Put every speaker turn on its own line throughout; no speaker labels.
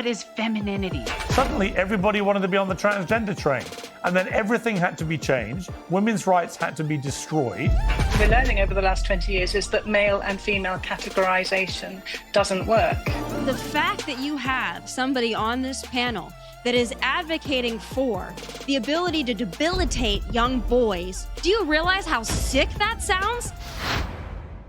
is femininity.
Suddenly, everybody wanted to be on the transgender train. And then everything had to be changed. Women's rights had to be destroyed.
We're learning over the last 20 years is that male and female categorization doesn't work.
The fact that you have somebody on this panel that is advocating for the ability to debilitate young boys, do you realize how sick that sounds?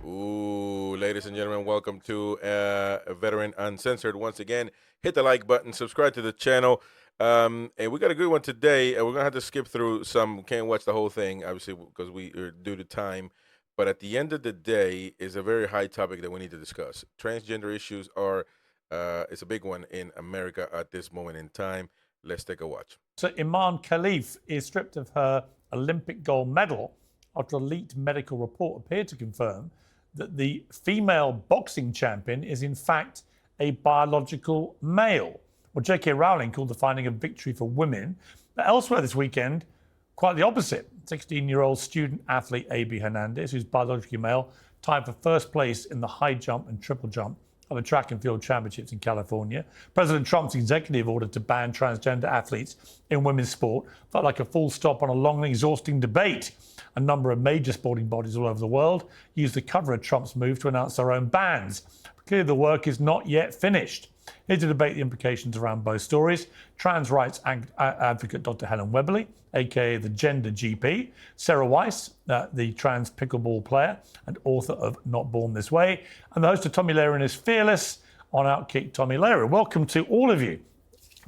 Ooh, ladies and gentlemen, welcome to a Veteran Uncensored. Once again, hit the like button, subscribe to the channel. And we got a good one today. We're going to have to skip through some. Can't watch the whole thing, obviously, because we are due to time. But at the end of the day, is a very high topic that we need to discuss. Transgender issues are, it's a big one in America at this moment in time. Let's take a watch.
So Imane Khelif is stripped of her Olympic gold medal after a leaked medical report appeared to confirm that the female boxing champion is in fact a biological male. Well, J.K. Rowling called the finding a victory for women. But elsewhere this weekend, quite the opposite. 16-year-old student athlete AB Hernandez, who's biologically male, tied for first place in the high jump and triple jump of the track and field championships in California. President Trump's executive order to ban transgender athletes in women's sport felt like a full stop on a long and exhausting debate. A number of major sporting bodies all over the world used the cover of Trump's move to announce their own bans. But clearly the work is not yet finished. Here to debate the implications around both stories, trans rights advocate Dr. Helen Webberley, aka the Gender GP, Sara Weiss, the trans pickleball player and author of Not Born This Way, and the host of Tomi Lahren is Fearless on Outkick, Tomi Lahren. Welcome to all of you.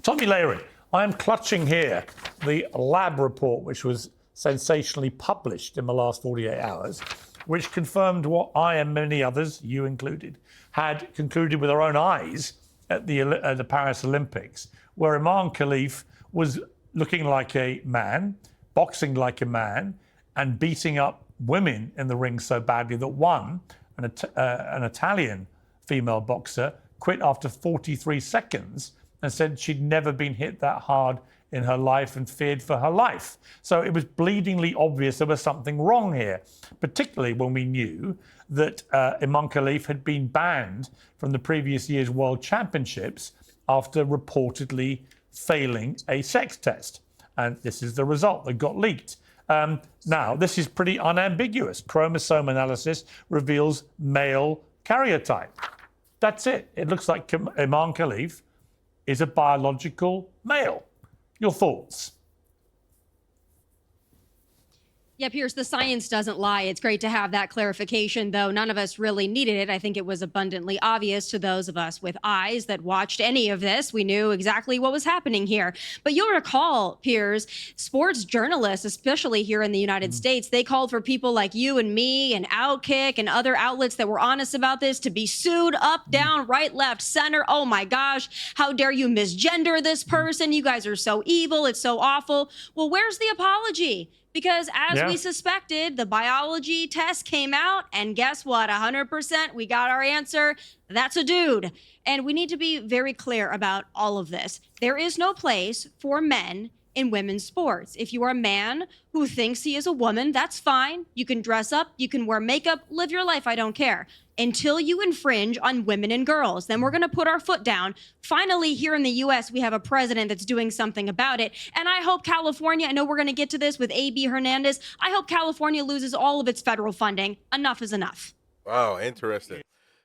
Tomi Lahren, I am clutching here the lab report which was sensationally published in the last 48 hours, which confirmed what I and many others, you included, had concluded with our own eyes at the Paris Olympics, where Imane Khelif was looking like a man, boxing like a man, and beating up women in the ring so badly that one, an Italian female boxer, quit after 43 seconds and said she'd never been hit that hard in her life and feared for her life. So it was bleedingly obvious there was something wrong here, particularly when we knew that Imane Khelif had been banned from the previous year's World Championships after reportedly failing a sex test. And this is the result that got leaked. Now, this is pretty unambiguous. Chromosome analysis reveals male karyotype. That's it. It looks like Imane Khelif is a biological male. Your thoughts?
Yeah, Piers, the science doesn't lie. It's great to have that clarification, though none of us really needed it. I think it was abundantly obvious to those of us with eyes that watched any of this. We knew exactly what was happening here. But you'll recall, Piers, sports journalists, especially here in the United States, they called for people like you and me and Outkick and other outlets that were honest about this to be sued up, down, right, left, center. Oh my gosh, how dare you misgender this person? You guys are so evil. It's so awful. Well, where's the apology? Because as we suspected, the biology test came out, and guess what? 100%, we got our answer. That's a dude. And we need to be very clear about all of this. There is no place for men in women's sports. If you are a man who thinks he is a woman, that's fine. You can dress up, you can wear makeup, live your life, I don't care. Until you infringe on women and girls, then we're gonna put our foot down. Finally, here in the US, we have a president that's doing something about it. And I hope California, I know we're gonna get to this with AB Hernandez, I hope California loses all of its federal funding. Enough is enough.
Wow, interesting.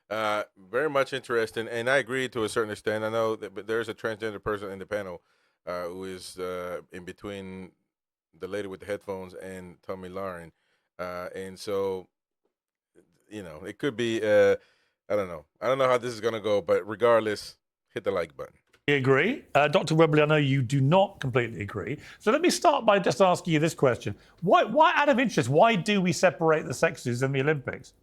Very much interesting. And I agree to a certain extent. I know that there's a transgender person in the panel who is in between the lady with the headphones and Tomi Lahren. And so, you know, it could be, I don't know. I don't know how this is going to go, but regardless, hit the like button.
I agree. Dr. Webberley, I know you do not completely agree. So let me start by just asking you this question. Why, out of interest, why do we separate the sexes in the Olympics?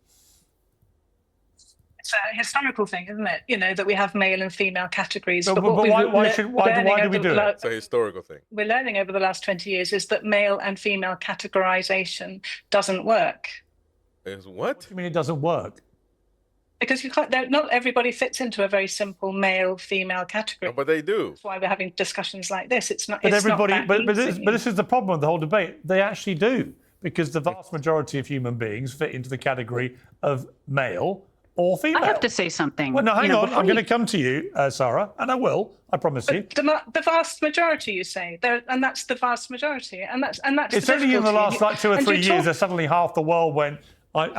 It's a historical thing, isn't it? You know, that we have male and female categories.
But why do we do it?
It's a historical thing.
We're learning over the last 20 years is that male and female categorization doesn't work.
Is what?
What do you mean it doesn't work?
Because you can't, not everybody fits into a very simple male-female category.
No, but they do.
That's why we're having discussions like this. It's not.
But
it's
everybody,
not that
but this is the problem with the whole debate. They actually do, because the vast majority of human beings fit into the category of male or female.
I have to say something.
Well, no, hang on.
before
I'm going to come to you, Sarah, and I will. I promise you.
The vast majority, you say, and that's the vast majority, and that's
It's
the
only in the
difficulty.
last 2 or 3 years
talk-
that suddenly half the world went, I'm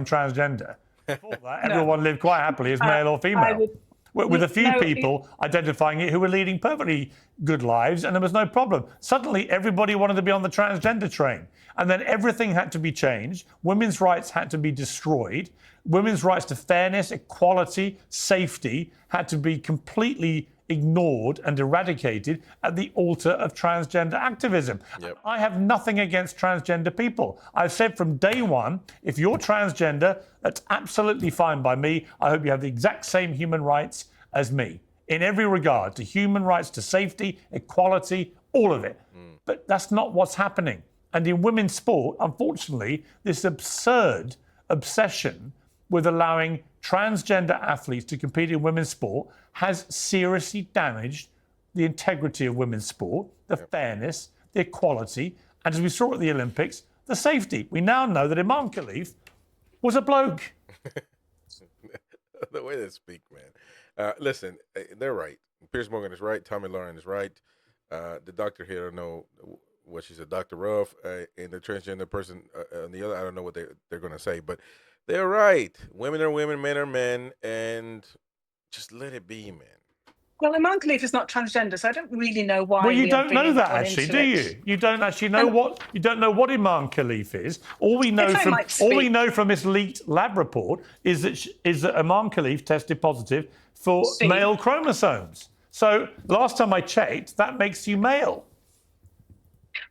transgender. Before that, everyone lived quite happily as male or female. With a few people identifying it who were leading perfectly good lives, and there was no problem. Suddenly, everybody wanted to be on the transgender train. And then everything had to be changed. Women's rights had to be destroyed. Women's rights to fairness, equality, safety had to be completely ignored and eradicated at the altar of transgender activism.
Yep.
I have nothing against transgender people. I've said from day one, if you're transgender, that's absolutely fine by me. I hope you have the exact same human rights as me in every regard, to human rights, to safety, equality, all of it. But that's not what's happening. And in women's sport, unfortunately, this absurd obsession with allowing transgender athletes to compete in women's sport has seriously damaged the integrity of women's sport, the fairness, the equality, and as we saw at the Olympics, the safety. We now know that Imane Khelif was a bloke.
The way they speak, man. Listen, they're right. Piers Morgan is right. Tomi Lahren is right. The doctor here, I don't know what she's a doctor of, and the transgender person on the other, I don't know what they're going to say, but they're right. Women are women, men are men, and just let it be, man.
Well, Imane Khelif is not transgender, so I don't really know why.
Well, you
we are
don't know
bringing
that
one
actually,
into
do
it.
you? You don't actually know what Imane Khelif is. All we know from this leaked lab report is that Imane Khelif tested positive for male chromosomes. So last time I checked, that makes you male.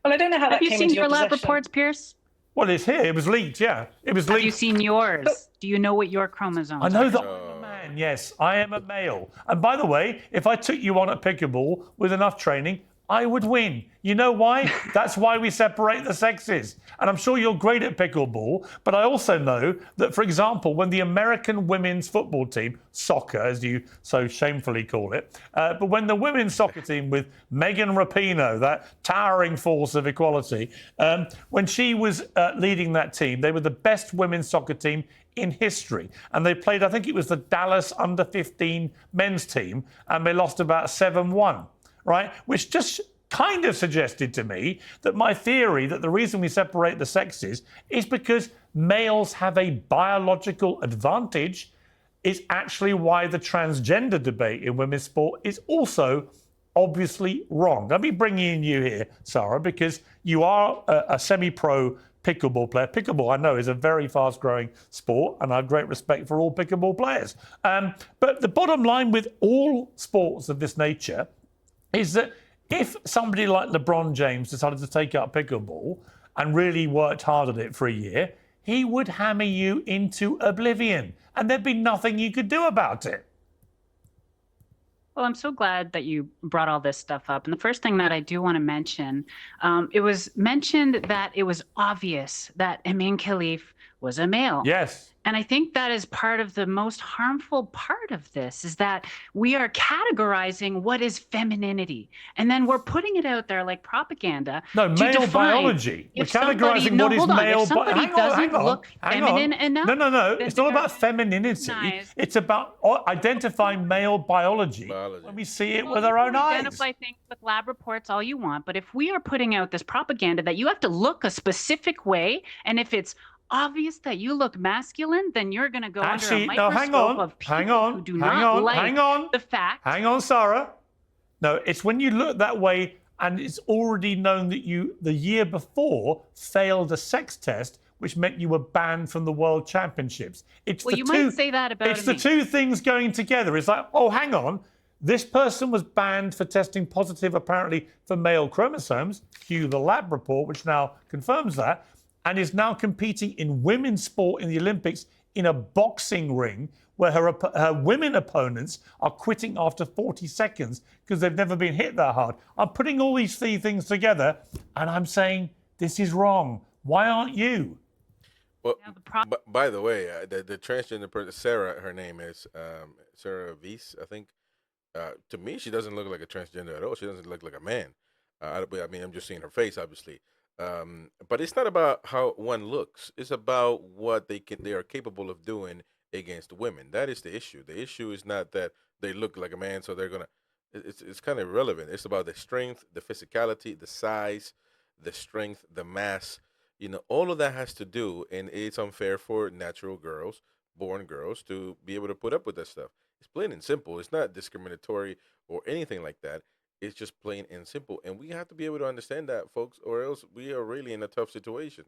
Well, I don't know how that
Have you
came
seen
into
your lab
possession.
reports, Piers?
Well, it's here. It was leaked, yeah. It was
Have
leaked.
you seen yours? Do you know what your chromosomes
I know
are?
that I'm a man, yes. I am a male. And by the way, if I took you on at pickleball with enough training, I would win. You know why? That's why we separate the sexes. And I'm sure you're great at pickleball, but I also know that, for example, when the American women's football team, soccer, as you so shamefully call it, but when the women's soccer team with Megan Rapinoe, that towering force of equality, when she was leading that team, they were the best women's soccer team in history. And they played, I think it was the Dallas under-15 men's team, and they lost about 7-1. Right, which just kind of suggested to me that my theory that the reason we separate the sexes is because males have a biological advantage is actually why the transgender debate in women's sport is also obviously wrong. Let me bring in you here, Sara, because you are a semi-pro pickleball player. Pickleball, I know, is a very fast-growing sport, and I have great respect for all pickleball players. But the bottom line with all sports of this nature is that if somebody like LeBron James decided to take up pickleball and really worked hard at it for a year, he would hammer you into oblivion, and there'd be nothing you could do about it.
Well, I'm so glad that you brought all this stuff up. And the first thing that I do want to mention, it was mentioned that it was obvious that Imane Khelif was a male.
Yes.
And I think that is part of the most harmful part of this, is that we are categorizing what is femininity. And then we're putting it out there like propaganda.
No, male biology. We're categorizing what is male biology.
Hang on. Feminine enough.
No. It's not about femininity. It's about identifying male biology when we see it with our own eyes.
Identify things with lab reports all you want. But if we are putting out this propaganda that you have to look a specific way, and if it's obvious that you look masculine, then you're going to go under a microscope of people who do not like the fact.
Hang on, Sara. No, it's when you look that way and it's already known that you, the year before, failed a sex test, which meant you were banned from the World Championships.
Well, you might say that about me.
It's the two things going together. It's like, oh, hang on. This person was banned for testing positive, apparently, for male chromosomes. Cue the lab report, which now confirms that. And is now competing in women's sport in the Olympics in a boxing ring where her women opponents are quitting after 40 seconds because they've never been hit that hard. I'm putting all these three things together and I'm saying, this is wrong. Why aren't you?
Well, by the way, the transgender person, Sara, her name is Sara Weiss, I think. To me, she doesn't look like a transgender at all. She doesn't look like a man. I mean, I'm just seeing her face, obviously. But it's not about how one looks. It's about what they are capable of doing against women. That is the issue. The issue is not that they look like a man, so they're gonna. It's kind of irrelevant. It's about the strength, the physicality, the size, the strength, the mass. All of that has to do, and it's unfair for natural girls, born girls, to be able to put up with that stuff. It's plain and simple. It's not discriminatory or anything like that. It's just plain and simple, and we have to be able to understand that, folks, or else we are really in a tough situation.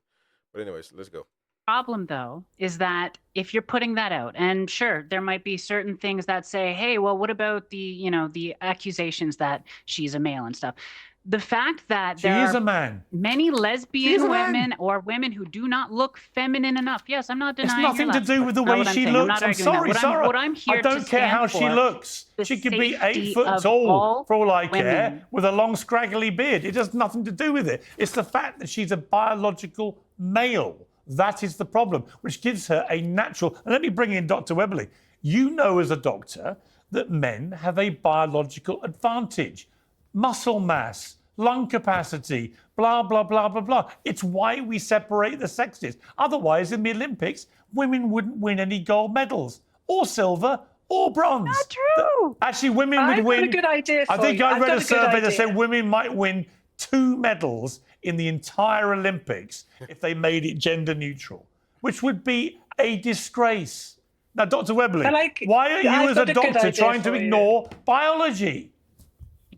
But anyways, let's go.
Problem, though, is that if you're putting that out, and sure, there might be certain things that say, hey, well, what about the accusations that she's a male and stuff? The fact that there
is a man.
Many lesbian women or women who do not look feminine enough. Yes, I'm not denying.
It's nothing to do with the way she looks. I'm sorry, Sarah.
What I'm here
I don't care how she looks. She could be 8 foot tall for all I care, with a long scraggly beard. It has nothing to do with it. It's the fact that she's a biological male. That is the problem, which gives her a natural. And let me bring in Dr. Webberley. You know, as a doctor, that men have a biological advantage. Muscle mass, lung capacity, blah, blah, blah, blah, blah. It's why we separate the sexes. Otherwise, in the Olympics, women wouldn't win any gold medals, or silver, or bronze.
Not true.
Actually, women would win.
I've got a good idea for
I think
you.
I read
I've
a
got good
survey that
idea.
said women might win 2 medals in the entire Olympics if they made it gender neutral, which would be a disgrace. Now, Dr. Webberley, why are you as a doctor trying to ignore biology?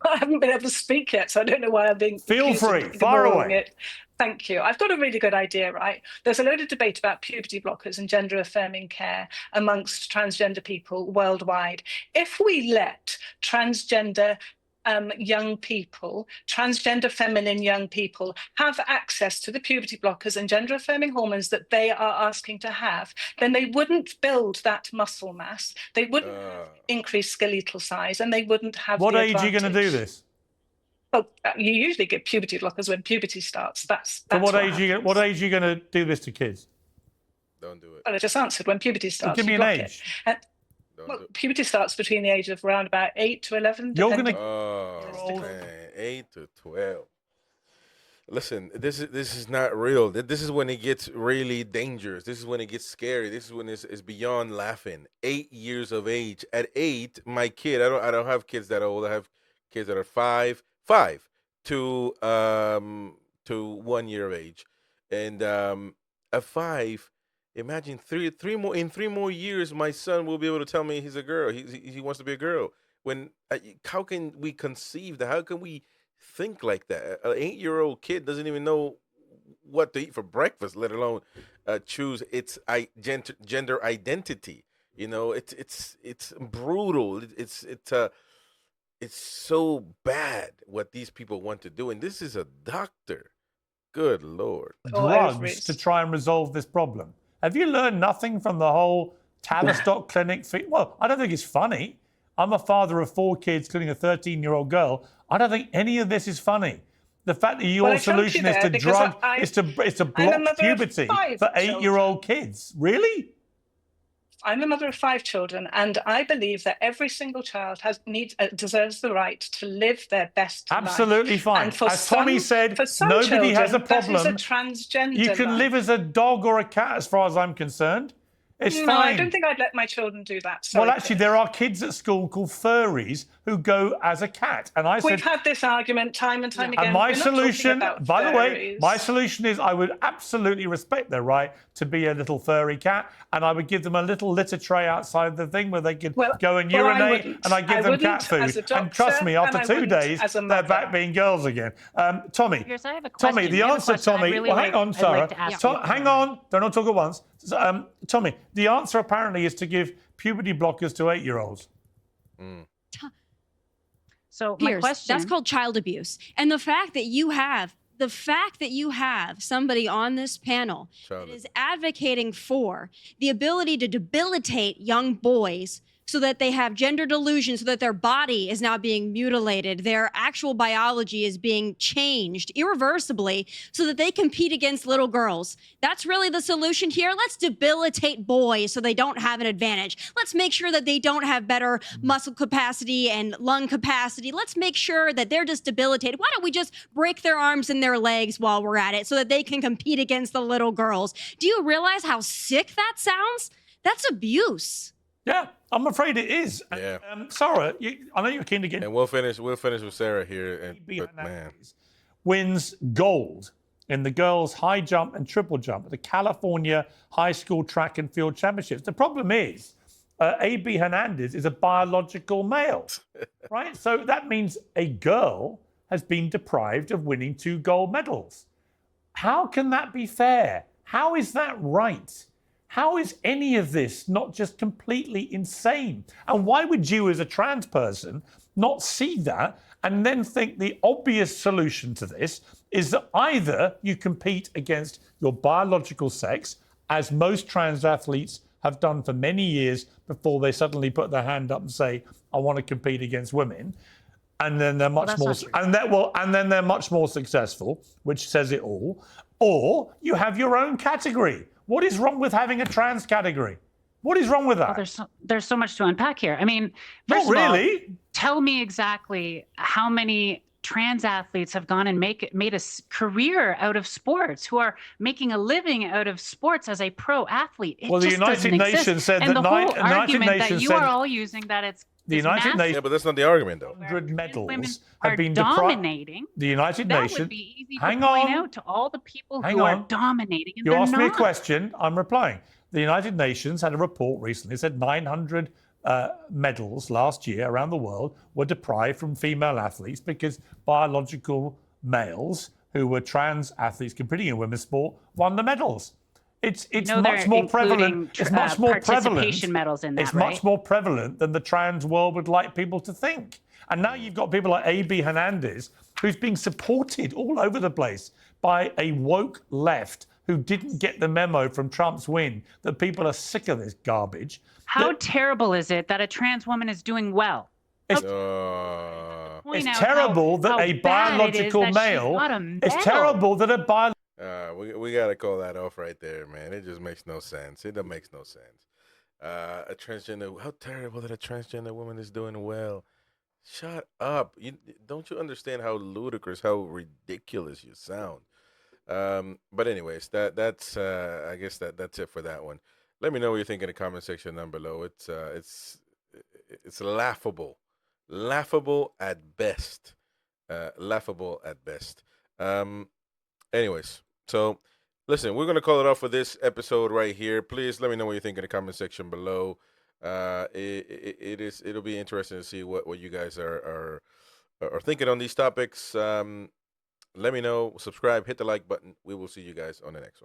I haven't been able to speak yet, so I don't know why I'm being.
Feel free, fire away.
It. Thank you. I've got a really good idea, right? There's a load of debate about puberty blockers and gender affirming care amongst transgender people worldwide. If we let transgender young people, transgender feminine young people, have access to the puberty blockers and gender affirming hormones that they are asking to have, then they wouldn't build that muscle mass, they wouldn't increase skeletal size, and they wouldn't have
What
the
age are you going to do this?
Well, you usually give puberty blockers when puberty starts. That's
what age are you going to do this to kids?
Don't do it.
Well, I just answered when puberty starts.
Well, give me an age.
Well, puberty starts between the age of around about 8 to 11.
You're going to...
Oh, man, 8 to 12. Listen, this is not real. This is when it gets really dangerous. This is when it gets scary. This is when it's beyond laughing. 8 years of age. At 8, my kid, I don't have kids that old. I have kids that are 5 to 1 year of age. And at 5, imagine three more years, my son will be able to tell me he's a girl. He wants to be a girl. How can we conceive that? How can we think like that? An 8-year-old kid doesn't even know what to eat for breakfast, let alone choose its gender identity. It's brutal. It's so bad what these people want to do, and this is a doctor. Good Lord.
Drugs to try and resolve this problem. Have you learned nothing from the whole Tavistock clinic? Well, I don't think it's funny. I'm a father of 4 kids, including a 13-year-old girl. I don't think any of this is funny. The fact that your solution is to block puberty for 8-year-old kids. Really?
I'm a mother of 5 children, and I believe that every single child deserves the right to live their best life.
Absolutely fine.
And
as Tomi said, nobody has a problem.
That is a transgender
you can live as a dog or a cat, as far as I'm concerned. It's fine.
I don't think I'd let my children do that. Sorry,
well, actually, there are kids at school called furries who go as a cat. And
we've had this argument time and time again.
And my solution, by the way, my solution is I would absolutely respect their right to be a little furry cat, and I would give them a little litter tray outside the thing where they could go and urinate, and I give them cat food. And trust me, after 2 days, they're back being girls again. Tomi,
Piers, I have a question.
Tomi, the answer, Tomi.
Really
well, hang on, Sarah. Hang on. Don't all talk at once. Tomi, the answer apparently is to give puberty blockers to 8-year-olds.
So
Piers,
my question...
that's called child abuse. And the fact that you have somebody on this panel that is advocating for the ability to debilitate young boys so that they have gender delusion, so that their body is now being mutilated, their actual biology is being changed irreversibly so that they compete against little girls. That's really the solution here. Let's debilitate boys so they don't have an advantage. Let's make sure that they don't have better muscle capacity and lung capacity. Let's make sure that they're just debilitated. Why don't we just break their arms and their legs while we're at it so that they can compete against the little girls? Do you realize how sick that sounds? That's abuse.
Yeah, I'm afraid it is.
Yeah.
Sarah, I know you're keen to get.
And we'll finish with Sara here. But man,
wins gold in the girls' high jump and triple jump at the California High School Track and Field Championships. The problem is, AB Hernandez is a biological male, right? So that means a girl has been deprived of winning 2 gold medals. How can that be fair? How is that right? How is any of this not just completely insane? And why would you, as a trans person, not see that and then think the obvious solution to this is that either you compete against your biological sex, as most trans athletes have done for many years before they suddenly put their hand up and say, I want to compete against women, and then they're much more, and then they're much more successful, which says it all. Or you have your own category. What is wrong with having a trans category? What is wrong with that?
Well, there's so much to unpack here. I mean, first of all, tell me exactly how many trans athletes have gone and made a career out of sports, who are making a living out of sports as a pro athlete. Well,
the United Nations said that
the whole argument that you are all using, that it's
the United Nations.
Yeah, but that's not the argument, though.
100 medals
have been dominating.
The United Nations.
That would be easy to point out to all the people who are dominating. And
you asked me a question. I'm replying. The United Nations had a report recently. It said 900 medals last year around the world were deprived from female athletes because biological males who were trans athletes competing in women's sport won the medals. It's much more prevalent. It's much more prevalent.
Medals in that,
it's much more prevalent than the trans world would like people to think. And now you've got people like AB Hernandez, who's being supported all over the place by a woke left who didn't get the memo from Trump's win that people are sick of this garbage.
How terrible is it that a trans woman is doing well?
It's terrible that a biological male. It's terrible that a biological.
We gotta call that off right there, man. It just makes no sense. It makes no sense. A transgender. How terrible that a transgender woman is doing well. Shut up. Don't you understand how ludicrous, how ridiculous you sound? But anyways, that's I guess that's it for that one. Let me know what you think in the comment section down below. It's laughable at best. Laughable at best. Anyways, so listen, we're gonna call it off for this episode right here. Please let me know what you think in the comment section below. It'll be interesting to see what you guys are thinking on these topics. Let me know, subscribe, hit the like button. We will see you guys on the next one.